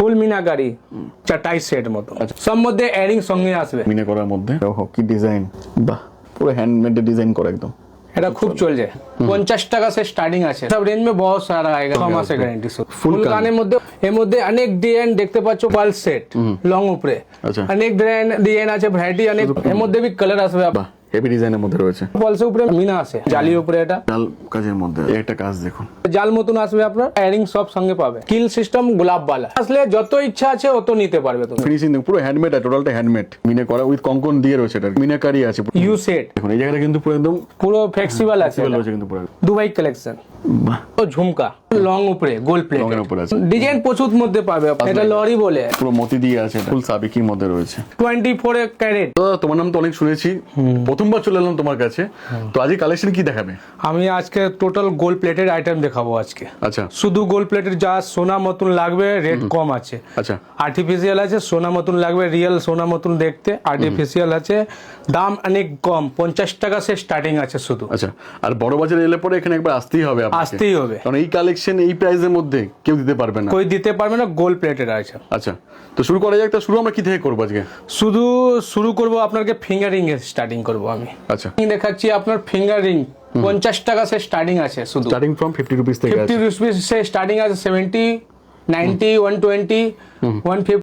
ফুল মিনাকারি চাটাই সেট মতো, সব মধ্যে এয়ারিং সঙ্গে আসবে। মিনে করার মধ্যে ওহো কি ডিজাইন, বাহ পুরো হ্যান্ডমেড ডিজাইন করা একদম। এটা খুব চলছে, 50 টাকা से स्टार्टिंग আছে। सब रेंज में बहुत सारा आएगा, 6 মাসের গ্যারান্টি। ফুল কানের মধ্যে এর মধ্যে অনেক ডিজাইন দেখতে পাচ্ছ, পাল সেট লং উপরে আচ্ছা অনেক ডিজাইন আছে, ভ্যারাইটি অনেক। এর মধ্যে भी কালার আসবে। বাহ হেভি ডিজাইনের মধ্যে রয়েছে, পালসের উপরে মিনা আছে, জালির উপরে। এটা জাল কাজের মধ্যে একটা কাজ দেখুন, জাল মতন আসবে আপনার, এয়ারিং সব সঙ্গে পাবে। কিল সিস্টেম গোলাপ বালা আসলে যত ইচ্ছা আছে অত নিতে পারবে তুমি। ফিনিশিং পুরো হ্যান্ডমেড, টোটালটা হ্যান্ডমেড, মিনে করা উইথ কঙ্কন দিয়ে রয়েছে। এটা মিনাকারি আছে ইউ সেট। দেখুন এই জায়গাটা কিন্তু পুরো একদম পুরো ফ্লেক্সিবল আছে, রয়েছে কিন্তু পুরো। Dubai collection. বাহ ও ঝুমকা লং উপরে গোল্ড প্লেট, রঙের উপরে আছে, ডিজাইন প্রচুর মধ্যে পাবে। এটা লরি বলে, পুরো মতি দিয়ে আছে, ফুল সাবিকির মধ্যে রয়েছে। 24 ক্যারেট। তো তোমার নাম তো অনেক শুনেছি, প্রথমবার চলে এলাম তোমার কাছে। তো আজকে কালেকশন কি দেখাবে? আমি আজকে টোটাল গোল্ড প্লেটের আইটেম দেখাবো আজকে। আচ্ছা শুধু গোল্ড প্লেটের যা সোনা মতন লাগবে, রেট কম আছে। আচ্ছা আর্টিফিশিয়াল আছে, সোনা মতন লাগবে, রিয়েল সোনা মতন দেখতে। আর্টিফিশিয়াল আছে, দাম অনেক কম, 50 টাকা से স্টার্টিং আছে শুধু। আচ্ছা আর বড় বাজারে এলে পরে এখানে একবার আসতেই হবে আপনাকে। আসতেই হবে, কারণ এই কালেকশন এই প্রাইসের মধ্যে কেউ দিতে পারবে না, কই দিতে পারবে না। গোল্ড প্লেটের আছে। আচ্ছা তো শুরু করা যাক। তো শুরু আমরা কি থেকে করবো আজকে? শুরু করব আপনাকে ফিঙ্গারিং এ স্টার্টিং করব আমি। আচ্ছা দেখাচ্ছি আপনার ফিঙ্গারিং 50 টাকা से স্টার্টিং আছে শুধু। স্টার্টিং ফ্রম 50 রুপিস থেকে 50 আছে। रुपीज से स्टार्टिंग है, 70, 90, 120, 150।